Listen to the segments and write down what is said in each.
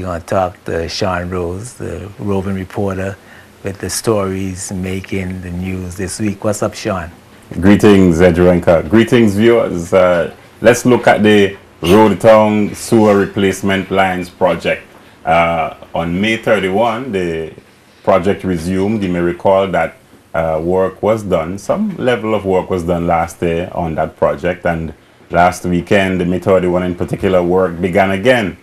going to talk to Sean Rose, the roving reporter with the stories making the news this week. What's up, Sean? Greetings, Edgerenka. Greetings, viewers. Let's look at the Road Town Sewer Replacement Lines project. On May 31, the project resumed. You may recall that work was done. Some level of work was done last year on that project, and last weekend, the May 31 in particular, work began again.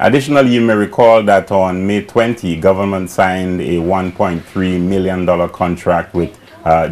Additionally, you may recall that on May 20, government signed a $1.3 million contract with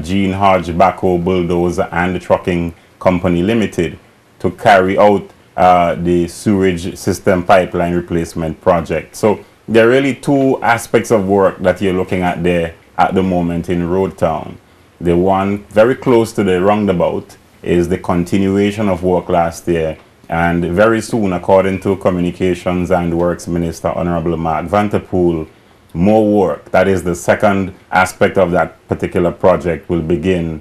Gene Hodge Backhoe Bulldozer and the Trucking Company Limited to carry out the sewage system pipeline replacement project. So there are really two aspects of work that you're looking at there at the moment in Road Town. The one very close to the roundabout is the continuation of work last year, and very soon, according to Communications and Works Minister Honorable Mark Vanterpool, more work, that is the second aspect of that particular project, will begin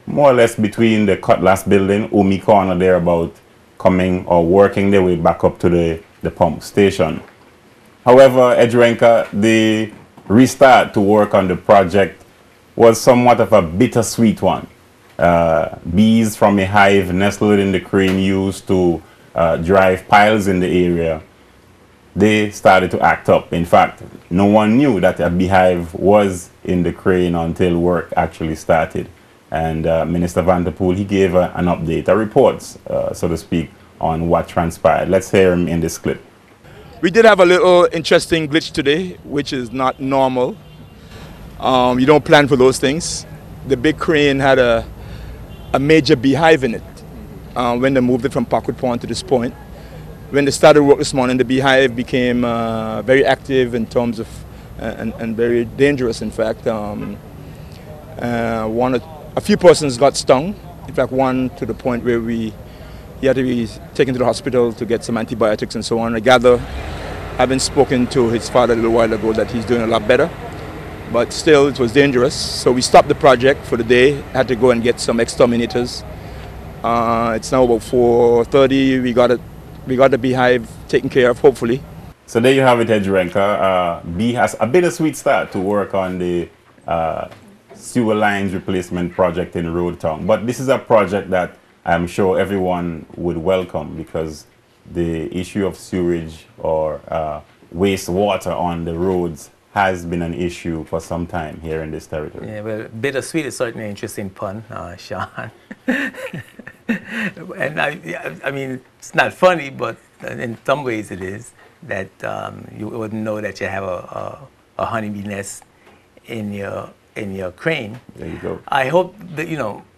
more or less between the Cutlass building, Umi Corner thereabout, coming or working their way back up to the pump station. However, Edgerenka, the restart to work on the project was somewhat of a bittersweet one. Bees from a hive nestled in the crane used to drive piles in the area, they started to act up. In fact, no one knew that a beehive was in the crane until work actually started. And Minister Vanterpool, he gave an update, a report, so to speak, on what transpired. Let's hear him in this clip. We did have a little interesting glitch today, which is not normal. You don't plan for those things. The big crane had a major beehive in it when they moved it from Parkwood Pond to this point. When they started work this morning, the beehive became very active in terms of, and very dangerous, in fact. A few persons got stung, in fact one to the point where he had to be taken to the hospital to get some antibiotics and so on. I gather, having spoken to his father a little while ago, that he's doing a lot better. But still, it was dangerous, so we stopped the project for the day, had to go and get some exterminators. It's now about 4:30, we got the beehive taken care of, hopefully. So there you have it, Edgerenka. Bee has a bittersweet start to work on the sewer lines replacement project in Road Town. But this is a project that I'm sure everyone would welcome, because the issue of sewage or wastewater on the roads has been an issue for some time here in this territory. Yeah, well, bittersweet is certainly an interesting pun, Sean. And I mean, it's not funny, but in some ways it is, that you wouldn't know that you have a honeybee nest in your crane. There you go. I hope that,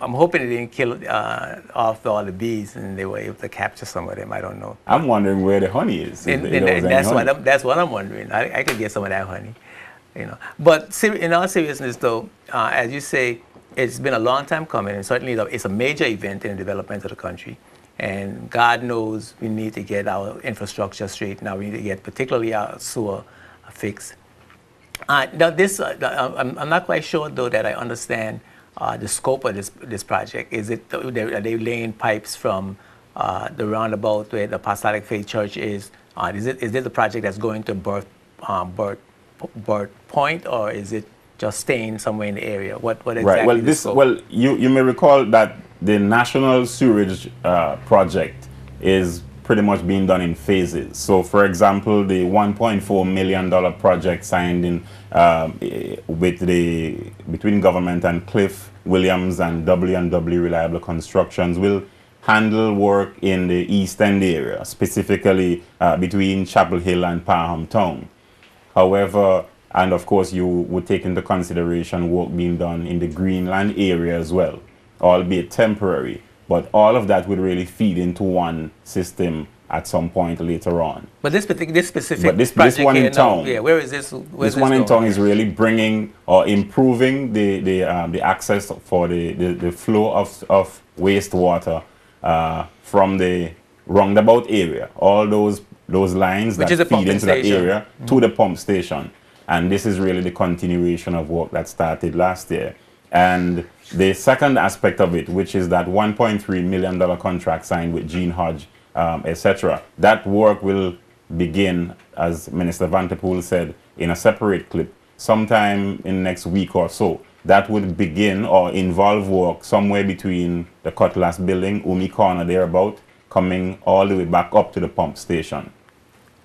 I'm hoping it didn't kill off all the bees and they were able to capture some of them. I don't know. I'm wondering where the honey is. That's what I'm wondering. I could get some of that honey, But in all seriousness, though, as you say, it's been a long time coming, and certainly it's a major event in the development of the country. And God knows we need to get our infrastructure straight now. We need to get particularly our sewer fixed. Now this, I'm not quite sure though that I understand the scope of this project. Are they laying pipes from the roundabout where the Apostolic Faith Church is? Is this a project that's going to Birth Point, or is it just staying somewhere in the area? What exactly? Right. Well, you may recall that the National Sewerage Project is pretty much being done in phases. So, for example, the $1.4 million project signed in between government and Cliff Williams and W&W Reliable Constructions will handle work in the East End area, specifically between Chapel Hill and Parham Town. However, and of course, you would take into consideration work being done in the Greenland area as well, albeit temporary. But all of that would really feed into one system at some point later on. But this specific this one in town, yeah, where is this? This one in town is really bringing or improving the access for the flow of wastewater from the roundabout area, all those lines that feed into that area to the pump station. And this is really the continuation of work that started last year. And the second aspect of it, which is that $1.3 million contract signed with Gene Hodge, etc., that work will begin as Minister Vanterpool said in a separate clip, sometime in next week or so, that would begin or involve work somewhere between the Cutlass building, Umi Corner thereabout, coming all the way back up to the pump station.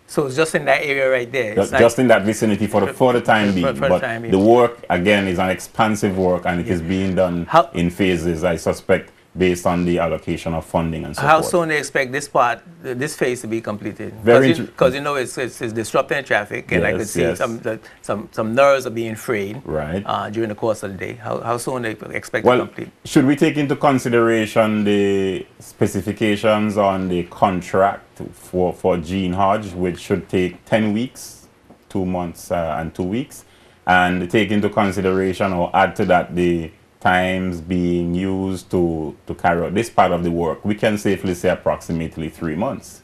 So it's just in that area right there. Just in that vicinity for the time being. But the work, again, is an expansive work, and it is being done in phases, I suspect, based on the allocation of funding and so forth. How soon do they expect this phase to be completed? Because you know it's disrupting traffic, and I could see some nerves are being frayed during the course of the day. How soon do they expect to complete? Should we take into consideration the specifications on the contract for Gene Hodge, which should take 10 weeks, 2 months and 2 weeks, and take into consideration or add to that the times being used to carry out this part of the work, we can safely say approximately 3 months.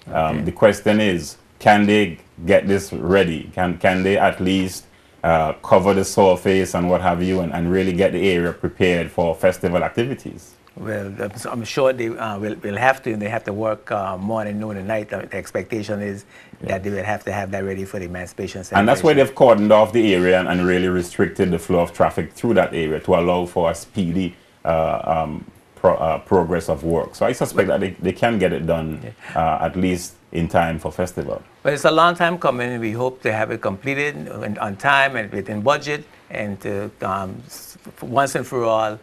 The question is, can they get this ready? Can they at least cover the surface and what have you, and really get the area prepared for festival activities? Well, I'm sure they will have to. They have to work morning, noon, and night. The expectation is that they will have to have that ready for the Emancipation Celebration. And that's why they've cordoned off the area and really restricted the flow of traffic through that area to allow for a speedy progress of work. So I suspect that they can get it done at least in time for festival. But it's a long time coming. We hope to have it completed on time and within budget, and to once and for all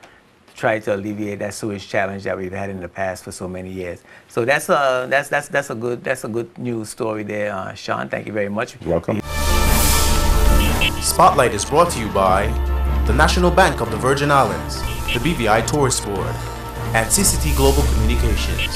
try to alleviate that sewage challenge that we've had in the past for so many years. So that's a good news story there, Sean. Thank you very much. You're welcome. Spotlight is brought to you by the National Bank of the Virgin Islands, the BVI Tourist Board, and CCT Global Communications.